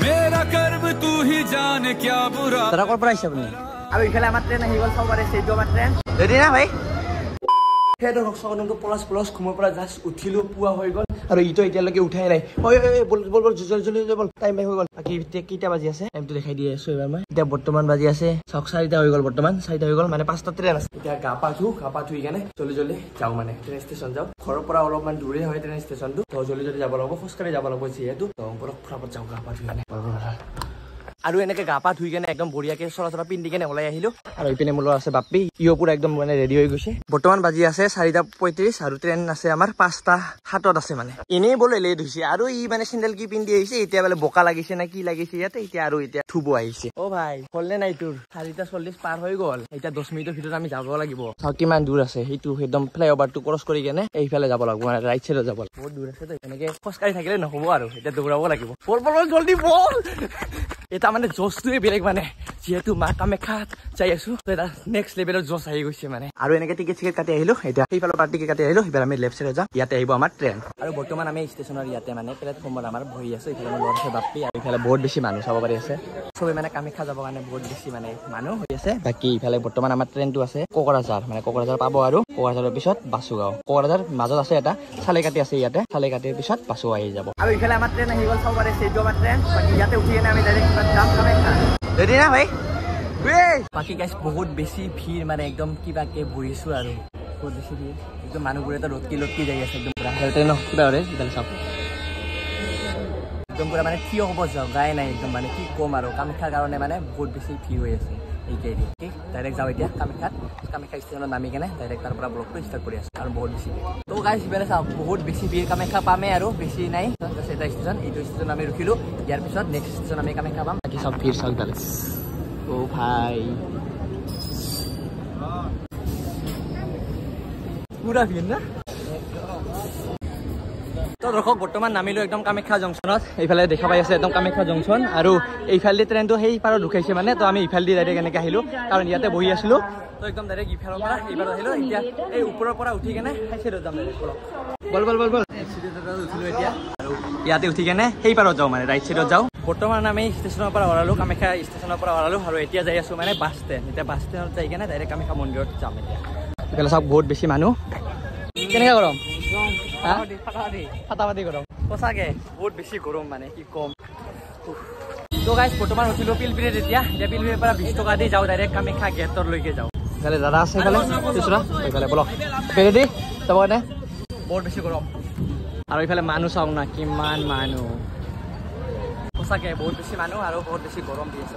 मेरा कर्म तू ही जाने क्या बुरा তাৰা কৰ পড়াইছে আপনি আৰু ইফালে আমাৰ ট্ৰেইন আহি গ'ল চাব পাৰে সেইটো আমাৰ ট্ৰেইন ৰেডি না ভাই হেড ৰক্সকনটো প্লাস ঘুমৰ পৰা জাস্ট উঠিলো পুৱা হৈ গ'ল আৰু ইটো এতিয়ালৈকে উঠাই নাই ওই বল বল বল জলদি বল টাইম হৈ গ'ল বাকি কেইটা বাজি আছে টাইমটো দেখাই দি আছো এবাৰ মই এতিয়া বৰ্তমান বাজি আছে 4:30 হৈ গ'ল বৰ্তমান 4:30 হৈ গ'ল মানে 5টা ট্ৰেইন আছে এতিয়া গা পা ধুই কেনে জলদি যাও মানে ট্ৰেইন ষ্টেচন যাও ঘৰৰ পৰা অলপমান দূৰে হয় ট্ৰেইন ষ্টেচনটো তো জলদি যাব লাগিব খোজকাঢ়ি যাব লাগিব যিহেতু তো ফটাফট যাও গা পা ধুই কেনে আৰু এনেকে গা পা ধুই কেনে একদম বঢ়িয়াকে চৰা পিন্ধি কেনে ওলাই আহিলো আৰু ইপিনে মোৰ আছে বাপ্পি ইও পুৰা একদম মানে ৰেডি হৈ গৈছে বৰ্তমান বাজি আছে 4:35 আৰু ট্ৰেইন আছে আমাৰ 5:07 আছে মানে এনেই বলে লেট হৈছে আৰু ই মানে চেন্ডেল কি পিন্ধি আহিছে এতিয়া মানে বোকা লাগিছে না কি লাগিছে ইয়াতে এতিয়া আৰু এতিয়া থুব আহিছে অ ভাই হলনে নাই তোৰ 4:40 পাৰ হৈ গ'ল এতিয়া 10 মিনিটৰ ভিতৰত আমি যাব লাগিব চাও কিমান দূৰ আছে সেইটো একদম ফ্লাইওভাৰটো ক্ৰছ কৰি কেনে এইফালে যাব লাগিব মানে ৰাইট সাইডত যাব লাগিব বহুত দূৰ আছে তো এনেকে খোজকাঢ়ি থাকিলে নহব আৰু এতিয়া দৌৰাব লাগিব বল জলদি বল এটা মানে জোছটোৱে বেলেগ মানে যেহেতু মা কামাখ্যাত যাই আছো এটা নেক্সট লেভেলৰ জোছ আহি গৈছে মানে আৰু এনেকে টিকেট কাটি আহিলো এতিয়া সেইফালৰ পৰা টিকেট কাটি আহিলো এবাৰ আমি লেফ্ট সাইডত যাম ইয়াতে আহিব আমাৰ ট্ৰেইন আৰু বৰ্তমান আমি ষ্টেচনৰ ইয়াতে মানে প্লেটফৰ্মত আমাৰ বহি আছো এইফালে মোৰ ল'ৰা আছে বাপ্পি আৰু এইফালে বহুত বেছি মানুহ চাব পাৰি আছে সবে মানে কামাখ্যা যাবৰ কাৰণে বহুত বেছি মানে মানুহ হৈ আছে বাকী ইফালে বৰ্তমান আমাৰ ট্ৰেইনটো আছে কোকৰাঝাৰ মানে কোকৰাঝাৰ পাব আৰু কোকৰাঝাৰৰ পিছত বাসুগাঁও কোকৰাঝাৰ মাজত আছে এটা চালেকাটি আছে ইয়াতে চালেকাটিৰ পিছত বাসুগাঁও আহি যাব আৰু ইফালে আমাৰ ট্ৰেইন আহি গ'ল চাব পাৰে সেইটো আমাৰ ট্ৰেইন বাকি ইয়াতে উঠি কেনে আমি ডাইৰেক্ট যাম কামাখ্যা ৰেডি না ভাই বাকি গাইছ বহুত বেছি ভিৰ মানে একদম কিবাকে বহিছো আৰু বহুত বেছি ভিৰ একদম মানুহবোৰে তো লটকি যাই আছে একদম ট্ৰেইন কিবা হৰে ইফালে চাওক একদম পুৰা মানে থিয় হ'ব জগাই নাই একদম মানে কি কম আৰু কামাখ্যাৰ কাৰণে মানে বহুত বেছি ভিৰ হৈ আছে এইটাই দি ঠিক ডাইৰেক্ট যাওঁ এতিয়া কামাখ্যা ষ্টেচনত নামি কেনে ডাইৰেক্ট তাৰ পৰা ব্লগটো ষ্টাৰ্ট কৰি আছো আৰু বহুত বেছি তো গাইছ ইফালে চাওক বহুত বেছি ভিৰ কামাখ্যা পামে আৰু বেছি নাই এটা ষ্টেচন এইটো ষ্টেচন আমি ৰখিলো ইয়াৰ পিছত নেক্সট ষ্টেচন আমি কামাখ্যা পাম বাকি সব ভিৰ চাওক ইফালে ও ভাই পুৰা ভিৰ না তো দৰ্শক বৰ্তমান নামিলো একদম কামাখ্যা জংচনত এইফালে দেখা পাই আছে একদম কামাখ্যা জংচন আৰু এইফালে ট্ৰেইনটো সেই পাৰত ঢুকাইছে মানে তো আমি ইফালে ডাইৰেক্ট এনেকৈ আহিলো কাৰণ ইয়াতে বহি আছিলো তো একদম ডাইৰেক্ট ইফালৰ পৰা এইবাৰ আহিলো এতিয়া এই ওপৰৰ পৰা উঠি কেনে সাইডত যাম ডাইৰেক্ট বল উঠিলো এতিয়া আৰু ইয়াতে উঠি কেনে সেই পাৰত যাওঁ মানে ৰাইট সাইডত যাওঁ বৰ্তমান আমি ষ্টেচনৰ পৰা ওলালো কামাখ্যা ষ্টেচনৰ পৰা ওলালো আৰু এতিয়া যাই আছো মানে বাছ ষ্টেণ্ড এতিয়া বাছ ষ্টেণ্ডত যাই কেনে ডাইৰেক্ট কামাখ্যা মন্দিৰত যাম এতিয়া এইফালে চাওক বহুত বেছি মানুহ কেনেকৈ গৰম ফাটাফাটি গৰম সঁচাকে বহুত বেছি গৰম মানে কি কম তো গাইছ বৰ্তমান উঠিলো পিলপিলিত এতিয়া পিলপিলিৰ পৰা 20 টকা দি যাওঁ ডাইৰেক্ট কামাখ্যা গেটলৈকে যাওঁ এইফালে দাদা আছে এইফালে বলক ৰেডি যাব নে বহুত বেছি গৰম আৰু এইফালে মানুহ চাওক না কিমান মানুহ সঁচাকে বহুত বেছি মানুহ আৰু বহুত বেছি গৰম দি আছে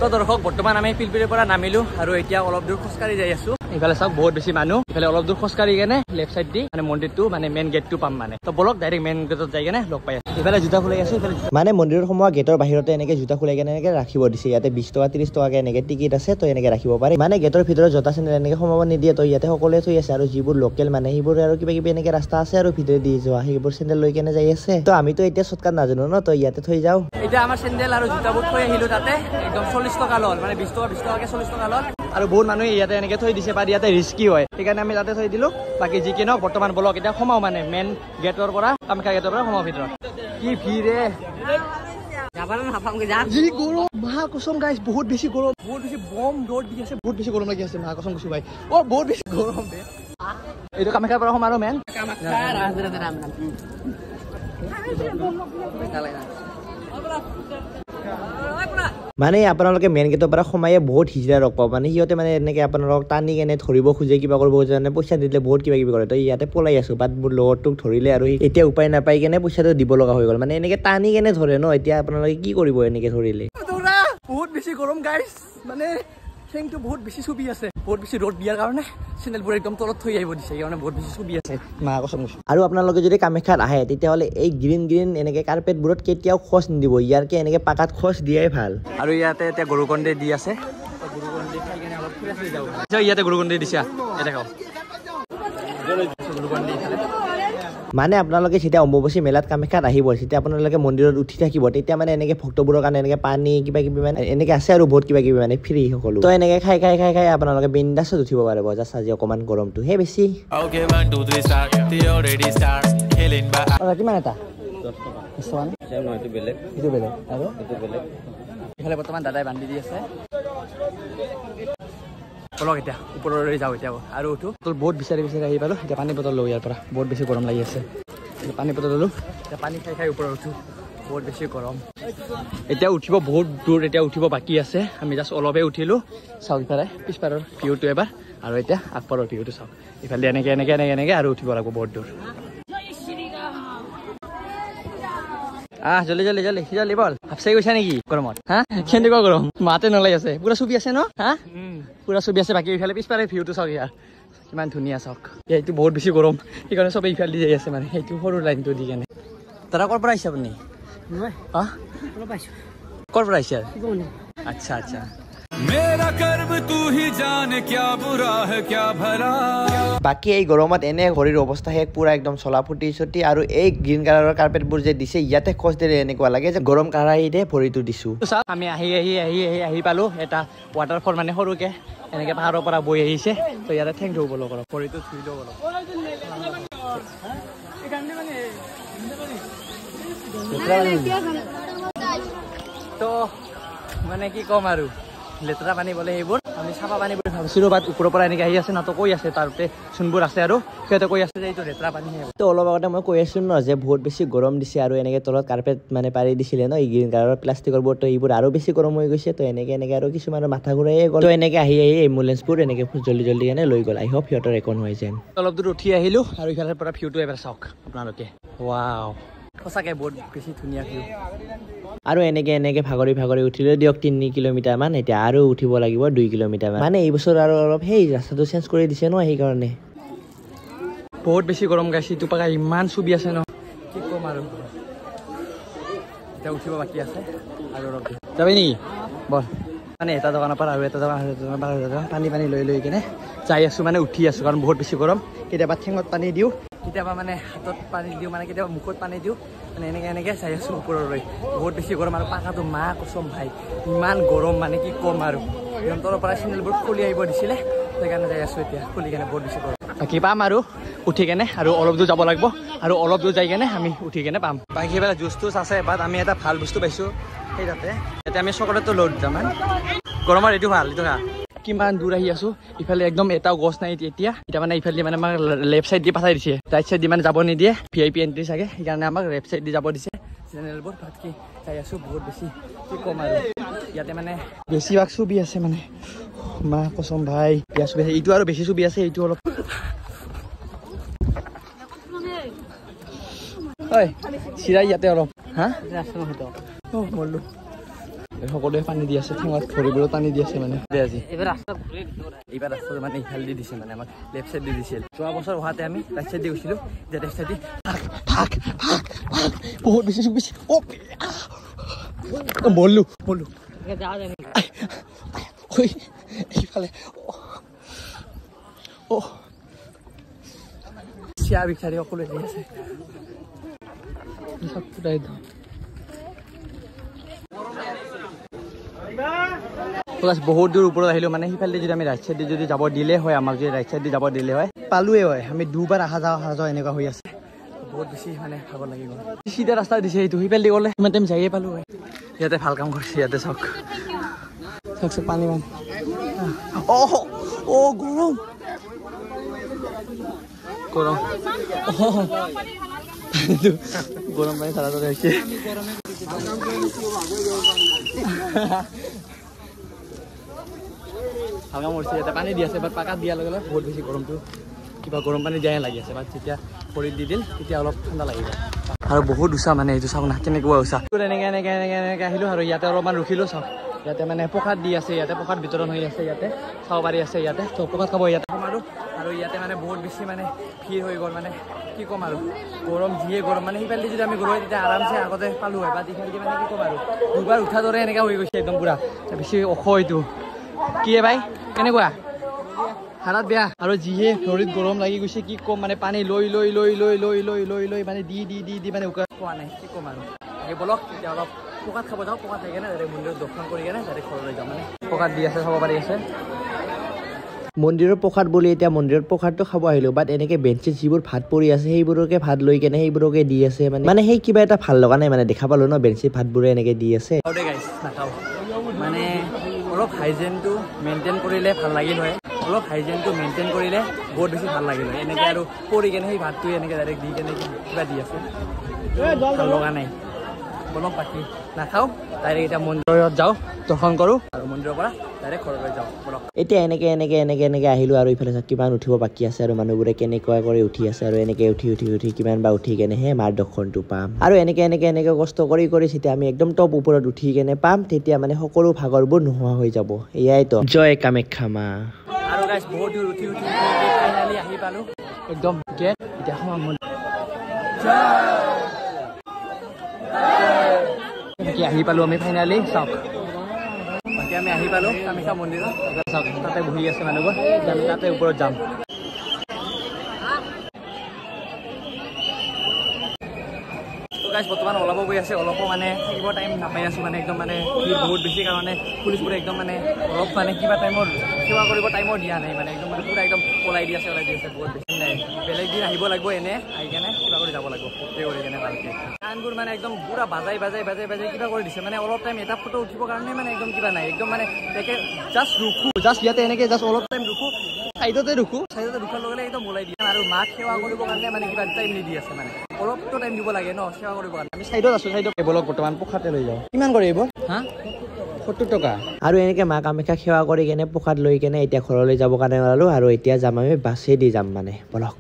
তো দৰ্শক বৰ্তমান আমি পিলপিলিৰ পৰা নামিলো আৰু এতিয়া অলপ দূৰ খোজকাঢ়ি যাই আছো এইফালে চাওক বহুত বেছি মানুহ এইফালে অলপ দূৰ খোজকাঢ়ি কেনে লেফ্ট সাইড দি মানে মন্দিৰটো মানে মেইন গেটটো পাম মানে তো বলক ডাইৰেক্ট মেইন গেটত যাই কেনে লগ পাই আছো এইফালে জোতা খুলাই আছো মানে মন্দিৰৰ সময় গেটৰ বাহিৰতে এনেকে জোতা খুলাই কেনে এনেকে ৰাখিব দিছে ইয়াতে 20 টকা 30 টকাকে এনেকে টিকেট আছে তো এনেকে ৰাখিব পাৰে মানে গেটৰ ভিতৰত জোতা চেন্ডেল এনেকে সোমাব নিদিয়ে তো ইয়াতে সকলোৱে থৈ আছে আৰু যিবোৰ লোকেল মানে সেইবোৰ আৰু কিবা কিবি এনেকে ৰাস্তা আছে আৰু ভিতৰে দি যোৱা সেইবোৰ চেন্ডেল লৈ কেনে যাই আছে তো আমিতো এতিয়া শৰ্টকাট নাজানো ন তো ইয়াতে থৈ যাওঁ এতিয়া আমাৰ চেন্ডেল আৰু জোতাবোৰ থৈ আহিলো তাতে একদম 40 টকা লল মানে 20 টকাকে 40 টকা লল আৰু বহুত মানুহে ইয়াতে এনেকে থৈ দিছে বা ইয়াতে ৰিস্কি হয় সেইকাৰণে আমি তাতে থৈ দিলো বাকি যি কি নহওক বৰ্তমান বলক এতিয়া সোমাও মানে মেইন গেটৰ পৰা কামাখ্যা গেটৰ পৰা সোমাও ভিতৰত কি ভিৰে যি গৰম মহা কসম গাইছ বহুত বেছি গৰম বহুত বেছি বম ৰ'দ দি আছে বহুত বেছি গৰম লাগি আছে মহা কসম কৈছো ভাই অ বহুত বেছি গৰম বে এইটো কামাখ্যাৰ পৰা সোমালো মেইন মানে আপোনালোকে মেইন গেটৰ পৰা সোমায়ে বহুত হিজৰা ৰখ পাব মানে সিহঁতে মানে এনেকে আপোনালোকক টানি কেনে ধৰিব খোজে কিবা কৰিব খোজে মানে পইচা দিলে বহুত কিবা কিবি কৰে তো ইয়াতে পলাই আছো বাট মোৰ লগৰটোক ধৰিলে আৰু এতিয়া উপায় নাপাই কেনে পইচাটো দিব লগা হৈ গ'ল মানে এনেকে টানি কেনে ধৰে ন এতিয়া আপোনালোকে কি কৰিব এনেকে ধৰিলে বহুত বেছি গৰম গাইছ মানে ঠেংটো বহুত বেছি চুবি আছে বহুত বেছি ৰ'দ দিয়াৰ কাৰণে চেন্ডেলবোৰ একদম তলত থৈ আহিব দিছে সেইকাৰণে বহুত বেছি চুবি আছে মা কসম আৰু আপোনালোকে যদি কামাখ্যাত আহে তেতিয়াহ'লে এই গ্ৰীণ এনেকে কাৰ্পেটবোৰত কেতিয়াও খোজ নিদিব ইয়াৰকে এনেকে পাকাত খোজ দিয়াই ভাল আৰু ইয়াতে এতিয়া গৰুকণ্ডে দি আছে গৰুকণ্ডে খাই কেনে অলপ ফুৰি যাওঁ ইয়াতে গৰুকণ্ডে দিছা এটা খাওঁ গৰুকণ্ডে মানে আপোনালোকে যেতিয়া অম্বুবাচী মেলাত কামাখ্যাত আহিব যেতিয়া আপোনালোকে মন্দিৰত উঠি থাকিব তেতিয়া মানে এনেকে ভক্তবোৰৰ কাৰণে এনেকে পানী কিবা কিবি মানে এনেকে আছে আৰু বহুত কিবা কিবি মানে ফ্ৰী সকলো তো এনেকে খাই আপোনালোকে বিন্দাছত উঠিব পাৰিব জাষ্ট আজি অকমান গৰমটো হে বেছি কিমান এটা 10 টকা এইটো বেলেগ এইটো বেলেগ আৰু এইটো বেলেগ ইফালে বৰ্তমান দাদাই বান্ধি দি আছে বলক এতিয়া ওপৰলৈ যাওঁ এতিয়া আৰু উঠো তোৰ বহুত বিচাৰি আহি পালোঁ এতিয়া পানী বটল লওঁ ইয়াৰ পৰা বহুত বেছি গৰম লাগি আছে পানী বটল ল'লোঁ এতিয়া পানী খাই ওপৰত উঠো বহুত বেছি গৰম এতিয়া উঠিব বহুত দূৰ এতিয়া উঠিব বাকী আছে আমি জাষ্ট অলপে উঠিলোঁ চাওক ইফালে পিছপাৰৰ ভিউটো এবাৰ আৰু এতিয়া আগপাৰৰ ভিউটো চাওক ইফালে এনেকৈ আৰু উঠিব লাগিব বহুত দূৰ জল্দি বল হাফচাই গৈছা নেকি গৰমত হা কেনেকুৱা গৰম মাতে নলাই আছে পুৰা ছবি আছে ন হা পুৰা ছবি আছে বাকী ইফালে পিছপাৰে ভিউটো চাওক ইয়াৰ কিমান ধুনীয়া চাওক এইটো বহুত বেছি গৰম সেইকাৰণে চবেই ইফালে দি যাই আছে মানে সেইটো সৰু লাইনটো দি কেনে দাদা ক'ৰ পৰা আহিছে আপুনি ক'ৰ পৰা আহিছে আচ্ছা আচ্ছা मेरा कर्म तू ही जाने क्या बुरा है क्या भला বাকী এই গৰমত এনে শৰীৰ অৱস্থা শেষ পুৰা একদম চলা ফুটি চটি আৰু এই গ্ৰীণ কালাৰৰ কাৰ্পেটবোৰ যে দিছে ইয়াতে খোজ দিলে এনেকুৱা লাগে যে গৰম কাঢ়াইতে ভৰিটো দিছোঁ আমি আহি পালোঁ এটা ৱাটাৰফল মানে সৰুকে এনেকৈ পাহাৰৰ পৰা বৈ আহিছে তো ইয়াতে ঠেং ধুব লগ ভৰিটো ধুই ল'ব তো মানে কি ক'ম আৰু লেতেৰা পানী বোলে সেইবোৰ আমি চাফা পানী বুলি ভাবিছিলোঁ বাট ওপৰৰ পৰা এনেকৈ আহি আছে না তো কৈ আছে তাৰতে যোনবোৰ আছে আৰু সিহঁতে কৈ আছে যে এইটো লেতেৰা পানী তো অলপ আগতে মই কৈ আছোঁ ন যে বহুত বেছি গৰম দিছে আৰু এনেকৈ তলত কাৰ্পেট মানে পাৰি দিছিলে ন এই গ্ৰীণ কালাৰৰ প্লাষ্টিকৰ বোৰ্ড তো এইবোৰ আৰু বেছি গৰম হৈ গৈছে তো এনেকৈ আৰু কিছুমানৰ মাথা ঘূৰাইয়ে গ'ল তো এনেকৈ আহি এম্বুলেঞ্চবোৰ এনেকৈ জল্দি কেনে লৈ গ'ল আই হোপ সিহঁতৰ একো নহয় যেন অলপ দূৰ উঠি আহিলোঁ আৰু ইফালৰ পৰা ভিউটো এবাৰ চাওক আপোনালোকে ৱাও সঁচাকৈ বহুত বেছি ধুনীয়া ভিউ আৰু এনেকৈ ভাগৰি উঠিলে দিয়ক 3 কিলোমিটাৰ মান এতিয়া আৰু উঠিব লাগিব 2 কিলোমিটাৰ মান মানে এই বছৰ আৰু অলপ সেই ৰাস্তাটো চেঞ্জ কৰি দিছে ন সেইকাৰণে বহুত বেছি গৰম গাইছে ইটো পাকা ইমান ছবি আছে ন কি ক'ম আৰু এতিয়া উঠিব বাকী আছে আৰু অলপ যাবি নেকি বল মানে এটা দোকানৰ পৰা আৰু এটা দোকান পানী লৈ কিনে যাই আছোঁ মানে উঠি আছোঁ কাৰণ বহুত বেছি গৰম কেতিয়াবা ঠেঙত পানী দিওঁ কেতিয়াবা মানে হাতত পানী দিওঁ মানে কেতিয়াবা মুখত পানী দিওঁ মানে এনেকৈ চাই আছোঁ ওপৰলৈ বহুত বেছি গৰম আৰু পাকাটো মা কচম ভাই ইমান গৰম মানে কি ক'ম আৰু সিহঁতৰ পৰা চেনেলবোৰ খুলি আহিব দিছিলে সেইকাৰণে যাই আছোঁ এতিয়া খুলি কেনে বহুত বেছি গৰম বাকী পাম আৰু উঠি কেনে আৰু অলপ দূৰ যাব লাগিব আৰু অলপ দূৰ যাই কেনে আমি উঠি কেনে পাম বাকী সেইবিলাক জুচ টুচ আছে বাট আমি এটা ভাল বস্তু পাইছোঁ সেই তাতে আমি চকলেটটো লৈ দুটামান গৰমত এইটো ভাল এইটো খা কিমান দূৰ আহি আছোঁ ইফালে একদম এটাও গছ নাই এতিয়া মানে ইফালে মানে আমাক লেফ্ট চাইড দি পঠাই দিছে ৰাইট চাইড দি মানে যাব নিদিয়ে VIP এণ্ট্ৰি চাগে সেইকাৰণে আমাক লেফ্ট চাইড দি যাব দিছে চেনেলবোৰ ভাতকি চাই আছোঁ বহুত বেছি কি ক'ম আৰু ইয়াতে মানে বেছিভাগ ছবি আছে মানে মা কচম ভাই ছবি আছে এইটো আৰু বেছি ছবি আছে এইটো অলপ হয় চিৰাই ইয়াতে অলপ হা মৰলো সকলোৱে পানী দি আছে ঠেঙত ভৰিবোৰত পানী দি আছে মানে আজি এইবাৰ ৰাস্তাটো মানে ইফালে দি দিছে মানে আমাক লেফ্ট চাইড দি দিছিল যোৱা বছৰ অহাতে আমি ৰাইট চাইড দি গৈছিলোঁ যে লেফ্ট চাইড দি বহুত বেছি মৰলো এইফালে চিয়া বিচাৰি সকলোৱে দি আছে বহুত দূৰ ওপৰত আহিলোঁ মানে সিফালে যদি আমি ৰাইট চাইড দি যদি যাব দিলে হয় আমাক যদি ৰাইট চাইড দি যাব দিলে হয় পালোৱে হয় আমি দুবাৰ অহা যোৱা এনেকুৱা হৈ আছে বহুত বেছি মানে ভাগৰ লাগি গ'ল চিধা ৰাস্তা দিছে এইটো সিফালে দি গ'লে ইমান টাইম যায়ে পালোঁ হয় ইয়াতে ভাল কাম কৰিছে ইয়াতে চাওক পানী মান গৰম গৰম পানী চাৰা চাৰা হৈছে ভাল কাম কৰিছে ইয়াতে পানী দি আছে বাট পাকাত দিয়াৰ লগে লগে বহুত বেছি গৰমটো কিবা গৰম পানী দিয়াই লাগি আছে বাট যেতিয়া ভৰিত দি দিল তেতিয়া অলপ ঠাণ্ডা লাগিব আৰু বহুত উচা মানে এইটো চাওক না কেনেকুৱা উচা এনেকৈ আহিলোঁ আৰু ইয়াতে অলপমান ৰখিলোঁ চাওক ইয়াতে মানে প্ৰসাদ দি আছে ইয়াতে প্ৰসাদ বিতৰণ হৈ আছে ইয়াতে খাব পাৰি আছে ইয়াতে তো প্ৰসাদ খাব ইয়াতে সোমালোঁ আৰু ইয়াতে মানে বহুত বেছি মানে ভিৰ হৈ গ'ল মানে কি ক'ম আৰু গৰম যিয়ে গৰম মানে সিফালে যদি আমি গ'লোঁ তেতিয়া আৰামছে আগতে পালোঁ হয় বা ইফালে মানে কি ক'ম আৰু দুবাৰ উঠা দৰে এনেকৈ হৈ গৈছে একদম পুৰা বেছি ওখ এইটো কি ভাই কেনেকুৱা হালত বেয়া আৰু যিহে ভৰিত গৰম লাগি গৈছে কি ক'ম মানে পানী লৈ মানে দি মানে উকা খোৱা নাই কি ক'ম আৰু এই বলক এতিয়া অলপ প্ৰসাদ খাব যাওঁ প্ৰসাদ খাই কেনে মন্দিৰত দৰ্শন কৰি কেনে ঘৰলৈ যাওঁ মানে প্ৰসাদ দি আছে চাব পাৰি আছে মন্দিৰৰ প্ৰসাদ বুলি এতিয়া মন্দিৰৰ প্ৰসাদটো খাব আহিলো বাট এনেকে বেঞ্চে যিবোৰ ভাত পৰি আছে সেইবোৰকে ভাত লৈ কেনে সেইবোৰকে দি আছে মানে সেই কিবা এটা ভাল লগা নাই মানে দেখা পালো ন বেঞ্চে ভাতবোৰে এনেকে দি আছে মানে অলপ হাইজেনটো মেইনটেইন কৰিলে ভাল লাগিল হয় অলপ হাইজেনটো মেইনটেইন কৰিলে বহুত বেছি ভাল লাগিল হয় এনেকে আৰু পৰি কেনে সেই ভাতটোৱে এনেকে ডাইৰেক্ট দি কেনে কিবা দি আছে ভাল লগা নাই বলক বাকী নাখাওঁ ডাইৰেক্ট এতিয়া মন্দিৰত যাওঁ দৰ্শন কৰোঁ আৰু মন্দিৰৰ পৰা ডাইৰেক্ট ঘৰলৈ যাওঁ বলক এতিয়া এনেকে আহিলো আৰু ইফালে কিমান উঠিব বাকী আছে আৰু মানুহবোৰে কেনেকুৱা কৰি উঠি আছে আৰু এনেকে উঠি কিমান বা উঠি কেনেহে মাৰ দৰ্শনটো পাম আৰু এনেকে কষ্ট কৰি যেতিয়া আমি একদম টপ ওপৰত উঠি কেনে পাম তেতিয়া মানে সকলো ভাগৰবোৰ নোহোৱা হৈ যাব এয়াইতো জয় কামাখ্যা মা আৰু গাইছ বহুত দূৰ উঠি ফাইনেলি আহি পালোঁ একদম গেট এতিয়া সোমাম বাকী আহি পালোঁ আমি ফাইনেলি চাওক বাকী আমি আহি পালোঁ কামাখ্যা মন্দিৰত চাওক তাতে বহি আছে মানুহবোৰ আমি তাতে ওপৰত যাম বৰ্তমান অলপো গৈ আছে অলপো মানে থাকিব টাইম নাপাই আছোঁ মানে একদম মানে ভিৰ বহুত বেছি কাৰণে পুলিচবোৰে একদম মানে অলপ মানে কিবা টাইমৰ সেৱা কৰিব টাইমো দিয়া নাই মানে একদম মানে পুৰা একদম ওলাই দি আছে বহুত বেছি নাই বেলেগ দিন আহিব লাগিব এনে আহি কেনে কিবা কৰি যাব লাগিব পে কৰি কেনে ভালকৈ গানবোৰ মানে একদম পুৰা বাজাই কিবা কৰি দিছে মানে অলপ টাইম এটা ফটো উঠিবৰ কাৰণে মানে একদম কিবা নাই একদম মানে এনেকৈ জাষ্ট ৰখোঁ জাষ্ট ইয়াতে এনেকৈ জাষ্ট অলপ টাইম ৰখোঁ চাইডতে ৰখাৰ লগে একদম ওলাই দিয়ে আৰু মাক সেৱা কৰিবৰ কাৰণে মানে কিবা টাইম নিদি আছে মানে অলপতো টাইম দিব লাগে ন সেৱা কৰিব কাৰণে আমি চাইডত আছোঁ এইবোৰক বৰ্তমান প্ৰসাদে লৈ যাওঁ কিমান কৰে এইবোৰ হা 70 টকা আৰু এনেকে মা কামাখ্যা সেৱা কৰি কেনে প্ৰসাদ লৈ কেনে এতিয়া ঘৰলৈ যাব কাৰণে ওলালো আৰু এতিয়া যাম আমি বাছেদি যাম মানে বলক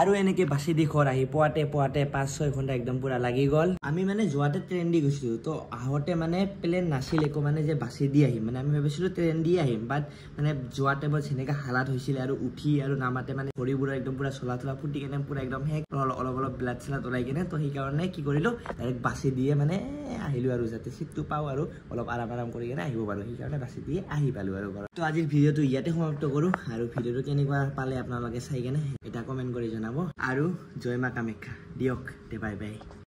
আৰু এনেকে বাছি দি ঘৰ আহি পোৱাতে 5-6 ঘণ্টা একদম পুৰা লাগি গ'ল আমি মানে যোৱাতে ট্ৰেইন দি গৈছিলোঁ তো আহোঁতে মানে প্লেন নাছিল একো মানে যে বাছি দি আহিম মানে আমি ভাবিছিলোঁ ট্ৰেইন দি আহিম বাট মানে যোৱাতে বৰ যেনেকৈ হালাত হৈছিলে আৰু উঠি আৰু নামাতে মানে ভৰিবোৰৰ একদম পুৰা চলা ফুটি কেনে পুৰা একদম শেষ অলপ ব্লাড চেলাড ওলাই কেনে তো সেইকাৰণে কি কৰিলোঁ ডাইৰেক্ট বাছি দিয়ে মানে আহিলোঁ আৰু যাতে চিটটো পাওঁ আৰু অলপ আৰাম কৰি কেনে আহিব পাৰোঁ সেইকাৰণে বাছি দিয়ে আহি পালোঁ আৰু ঘৰত তো আজিৰ ভিডিঅ'টো ইয়াতে সমাপ্ত কৰোঁ আৰু ভিডিঅ'টো কেনেকুৱা পালে আপোনালোকে চাই কেনে এটা কমেণ্ট কৰি জনাব আৰু জয় মা কামাখ্যা দিয়ক বাই বাই